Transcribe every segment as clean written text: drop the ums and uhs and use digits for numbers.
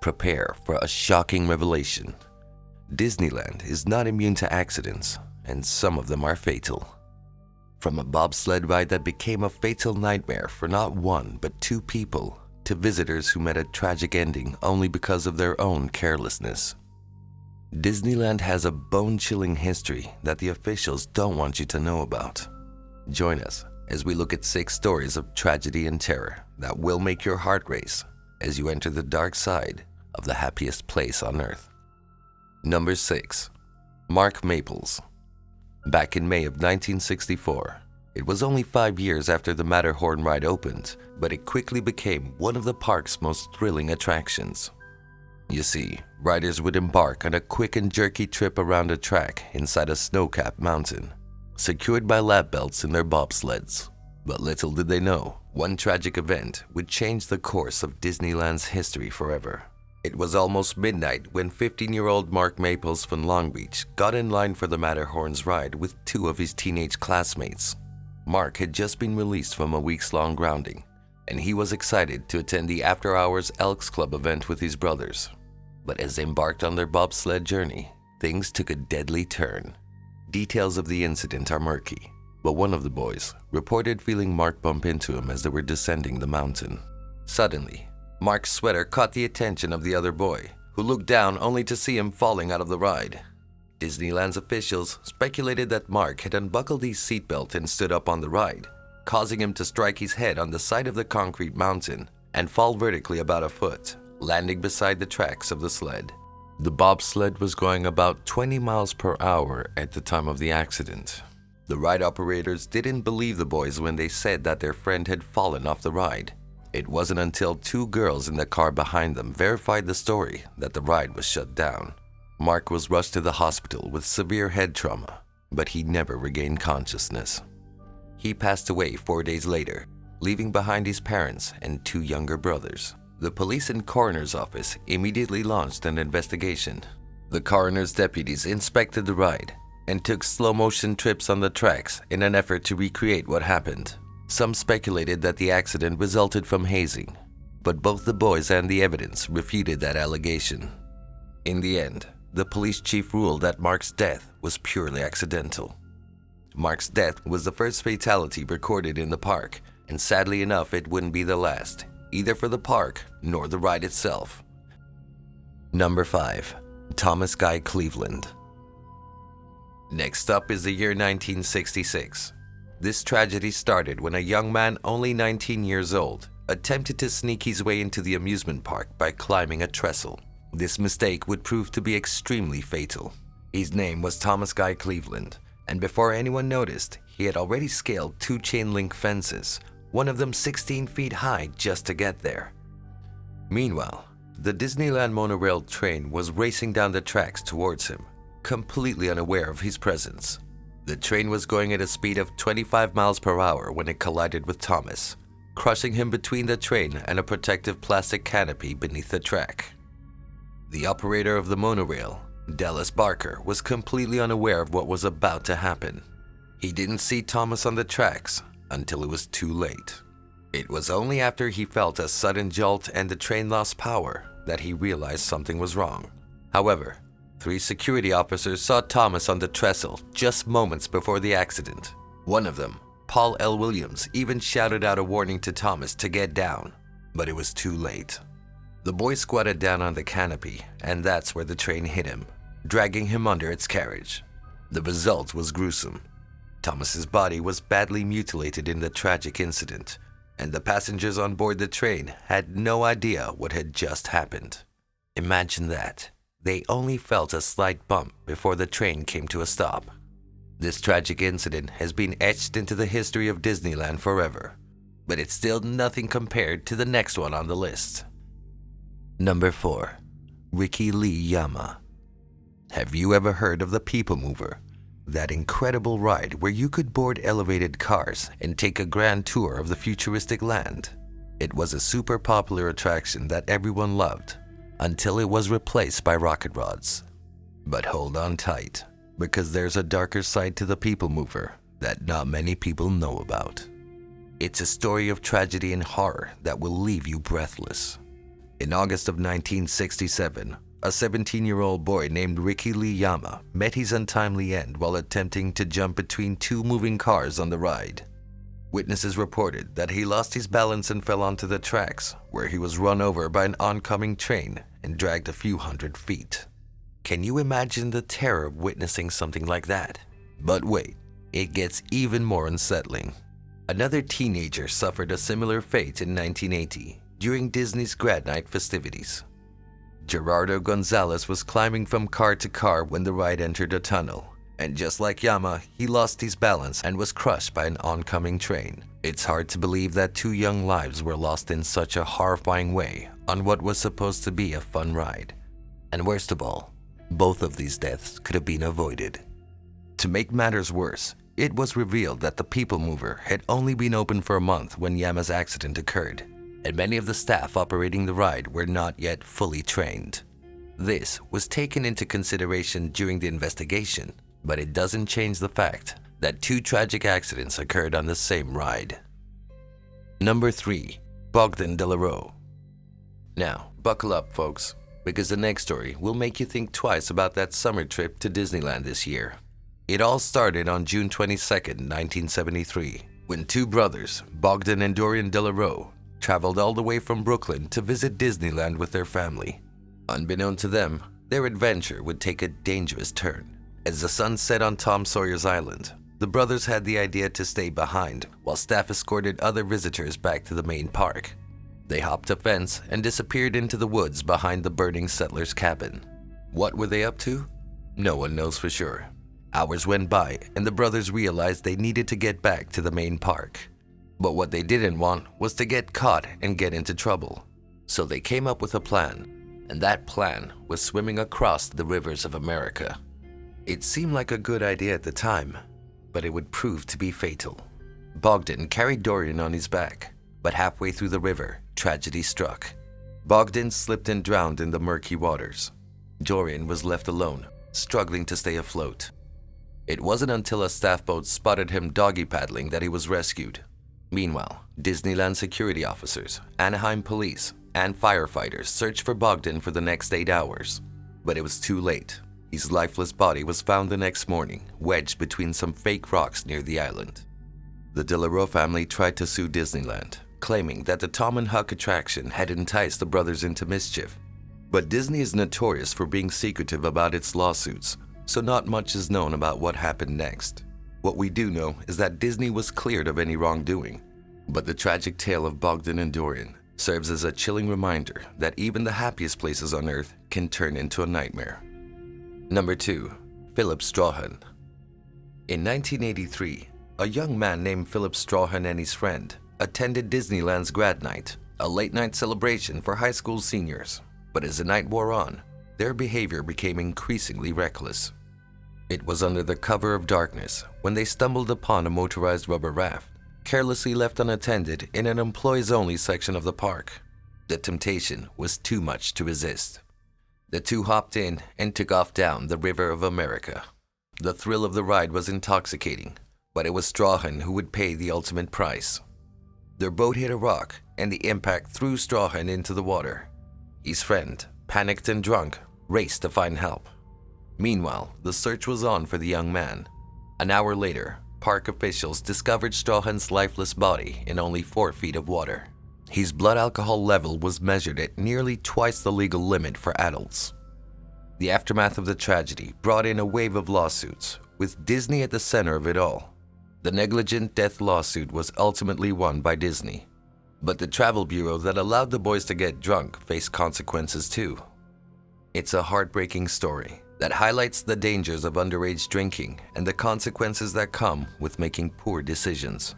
prepare for a shocking revelation. Disneyland is not immune to accidents, and some of them are fatal. From a bobsled ride that became a fatal nightmare for not one but two people, to visitors who met a tragic ending only because of their own carelessness. Disneyland has a bone-chilling history that the officials don't want you to know about. Join us as we look at 6 stories of tragedy and terror that will make your heart race as you enter the dark side of the happiest place on earth. Number 6. Mark Maples. Back in May of 1964, it was only 5 years after the Matterhorn ride opened, but it quickly became one of the park's most thrilling attractions. You see, riders would embark on a quick and jerky trip around a track inside a snow-capped mountain, secured by lap belts in their bobsleds. But little did they know, one tragic event would change the course of Disneyland's history forever. It was almost midnight when 15-year-old Mark Maples from Long Beach got in line for the Matterhorn's ride with 2 of his teenage classmates. Mark had just been released from a weeks-long grounding, and he was excited to attend the after-hours Elks Club event with his brothers. But as they embarked on their bobsled journey, things took a deadly turn. Details of the incident are murky, but one of the boys reported feeling Mark bump into him as they were descending the mountain. Suddenly, Mark's sweater caught the attention of the other boy, who looked down only to see him falling out of the ride. Disneyland's officials speculated that Mark had unbuckled his seatbelt and stood up on the ride, causing him to strike his head on the side of the concrete mountain and fall vertically about a foot, landing beside the tracks of the sled. The bobsled was going about 20 miles per hour at the time of the accident. The ride operators didn't believe the boys when they said that their friend had fallen off the ride. It wasn't until 2 girls in the car behind them verified the story that the ride was shut down. Mark was rushed to the hospital with severe head trauma, but he never regained consciousness. He passed away 4 days later, leaving behind his parents and 2 younger brothers. The police and coroner's office immediately launched an investigation. The coroner's deputies inspected the ride and took slow-motion trips on the tracks in an effort to recreate what happened. Some speculated that the accident resulted from hazing, but both the boys and the evidence refuted that allegation. In the end, the police chief ruled that Mark's death was purely accidental. Mark's death was the first fatality recorded in the park, and sadly enough, it wouldn't be the last, either for the park nor the ride itself. Number 5. Thomas Guy Cleveland. Next up is the year 1966. This tragedy started when a young man only 19 years old attempted to sneak his way into the amusement park by climbing a trestle. This mistake would prove to be extremely fatal. His name was Thomas Guy Cleveland, and before anyone noticed, he had already scaled 2 chain-link fences, one of them 16 feet high just to get there. Meanwhile, the Disneyland monorail train was racing down the tracks towards him, completely unaware of his presence. The train was going at a speed of 25 miles per hour when it collided with Thomas, crushing him between the train and a protective plastic canopy beneath the track. The operator of the monorail, Dallas Barker, was completely unaware of what was about to happen. He didn't see Thomas on the tracks until it was too late. It was only after he felt a sudden jolt and the train lost power that he realized something was wrong. However, 3 security officers saw Thomas on the trestle just moments before the accident. One of them, Paul L. Williams, even shouted out a warning to Thomas to get down, but it was too late. The boy squatted down on the canopy, and that's where the train hit him, dragging him under its carriage. The result was gruesome. Thomas's body was badly mutilated in the tragic incident, and the passengers on board the train had no idea what had just happened. Imagine that. They only felt a slight bump before the train came to a stop. This tragic incident has been etched into the history of Disneyland forever, but it's still nothing compared to the next one on the list. Number 4. Ricky Lee Yama. Have you ever heard of the People Mover? That incredible ride where you could board elevated cars and take a grand tour of the futuristic land. It was a super popular attraction that everyone loved, until it was replaced by rocket rods. But hold on tight, because there's a darker side to the People Mover that not many people know about. It's a story of tragedy and horror that will leave you breathless. In August of 1967, a 17-year-old boy named Ricky Lee Yama met his untimely end while attempting to jump between two moving cars on the ride. Witnesses reported that he lost his balance and fell onto the tracks, where he was run over by an oncoming train and dragged a few hundred feet. Can you imagine the terror of witnessing something like that? But wait, it gets even more unsettling. Another teenager suffered a similar fate in 1980 during Disney's grad night festivities. Gerardo Gonzalez was climbing from car to car when the ride entered a tunnel, and just like Yama, he lost his balance and was crushed by an oncoming train. It's hard to believe that two young lives were lost in such a horrifying way on what was supposed to be a fun ride. And worst of all, both of these deaths could have been avoided. To make matters worse, it was revealed that the People Mover had only been open for a month when Yama's accident occurred, and many of the staff operating the ride were not yet fully trained. This was taken into consideration during the investigation, but it doesn't change the fact that two tragic accidents occurred on the same ride. Number 3. Bogdan de la Roe. Now, buckle up, folks, because the next story will make you think twice about that summer trip to Disneyland this year. It all started on June 22, 1973, when two brothers, Bogdan and Dorian de la Roe, traveled all the way from Brooklyn to visit Disneyland with their family. Unbeknown to them, their adventure would take a dangerous turn. As the sun set on Tom Sawyer's Island, the brothers had the idea to stay behind while staff escorted other visitors back to the main park. They hopped a fence and disappeared into the woods behind the burning settler's cabin. What were they up to? No one knows for sure. Hours went by and the brothers realized they needed to get back to the main park. But what they didn't want was to get caught and get into trouble. So they came up with a plan, and that plan was swimming across the rivers of America. It seemed like a good idea at the time, but it would prove to be fatal. Bogdan carried Dorian on his back, but halfway through the river, tragedy struck. Bogdan slipped and drowned in the murky waters. Dorian was left alone, struggling to stay afloat. It wasn't until a staff boat spotted him doggy paddling that he was rescued. Meanwhile, Disneyland security officers, Anaheim police, and firefighters searched for Bogdan for the next 8 hours. But it was too late. His lifeless body was found the next morning, wedged between some fake rocks near the island. The de la Roe family tried to sue Disneyland, claiming that the Tom and Huck attraction had enticed the brothers into mischief. But Disney is notorious for being secretive about its lawsuits, so not much is known about what happened next. What we do know is that Disney was cleared of any wrongdoing, but the tragic tale of Bogdan and Dorian serves as a chilling reminder that even the happiest places on Earth can turn into a nightmare. Number 2. Philip Strahan. In 1983, a young man named Philip Strahan and his friend attended Disneyland's grad night, a late-night celebration for high school seniors. But as the night wore on, their behavior became increasingly reckless. It was under the cover of darkness when they stumbled upon a motorized rubber raft, carelessly left unattended in an employees-only section of the park. The temptation was too much to resist. The two hopped in and took off down the River of America. The thrill of the ride was intoxicating, but it was Strahan who would pay the ultimate price. Their boat hit a rock, and the impact threw Strahan into the water. His friend, panicked and drunk, raced to find help. Meanwhile, the search was on for the young man. An hour later, park officials discovered Strahan's lifeless body in only 4 feet of water. His blood alcohol level was measured at nearly twice the legal limit for adults. The aftermath of the tragedy brought in a wave of lawsuits, with Disney at the center of it all. The negligent death lawsuit was ultimately won by Disney. But the travel bureau that allowed the boys to get drunk faced consequences too. It's a heartbreaking story that highlights the dangers of underage drinking and the consequences that come with making poor decisions.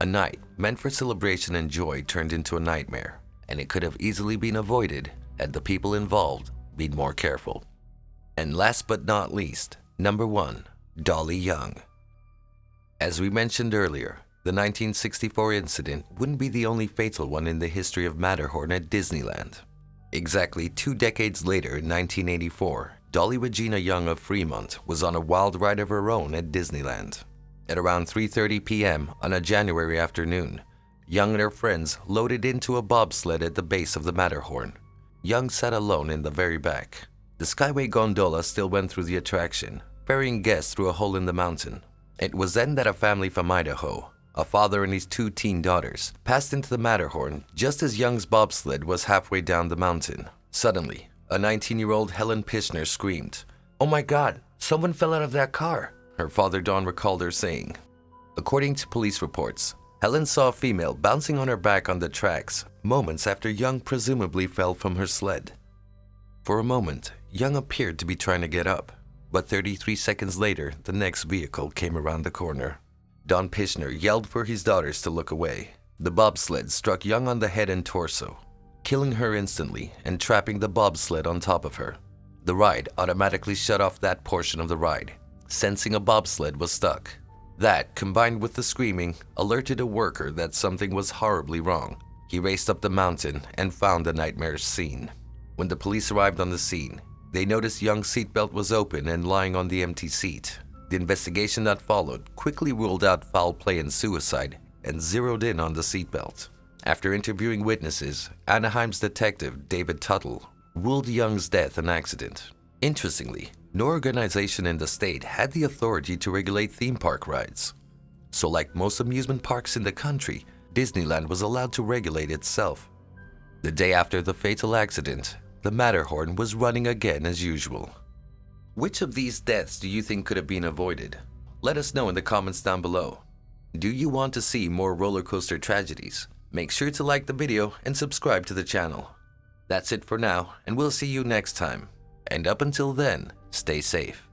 A night meant for celebration and joy turned into a nightmare, and it could have easily been avoided had the people involved been more careful. And last but not least, number 1, Dolly Young. As we mentioned earlier, the 1964 incident wouldn't be the only fatal one in the history of Matterhorn at Disneyland. Exactly 2 decades later, in 1984, Dolly Regina Young of Fremont was on a wild ride of her own at Disneyland. At around 3:30 p.m. on a January afternoon, Young and her friends loaded into a bobsled at the base of the Matterhorn. Young sat alone in the very back. The Skyway gondola still went through the attraction, ferrying guests through a hole in the mountain. It was then that a family from Idaho, a father and his 2 teen daughters, passed into the Matterhorn just as Young's bobsled was halfway down the mountain. Suddenly, a 19-year-old Helen Pishner screamed, "Oh my God, someone fell out of that car," her father Don recalled her saying. According to police reports, Helen saw a female bouncing on her back on the tracks moments after Young presumably fell from her sled. For a moment, Young appeared to be trying to get up, but 33 seconds later, the next vehicle came around the corner. Don Pishner yelled for his daughters to look away. The bobsled struck Young on the head and torso, killing her instantly and trapping the bobsled on top of her. The ride automatically shut off that portion of the ride, sensing a bobsled was stuck. That, combined with the screaming, alerted a worker that something was horribly wrong. He raced up the mountain and found the nightmarish scene. When the police arrived on the scene, they noticed Young's seatbelt was open and lying on the empty seat. The investigation that followed quickly ruled out foul play and suicide and zeroed in on the seatbelt. After interviewing witnesses, Anaheim's detective David Tuttle ruled Young's death an accident. Interestingly, no organization in the state had the authority to regulate theme park rides. So like most amusement parks in the country, Disneyland was allowed to regulate itself. The day after the fatal accident, the Matterhorn was running again as usual. Which of these deaths do you think could have been avoided? Let us know in the comments down below. Do you want to see more roller coaster tragedies? Make sure to like the video and subscribe to the channel. That's it for now, and we'll see you next time. And up until then, stay safe.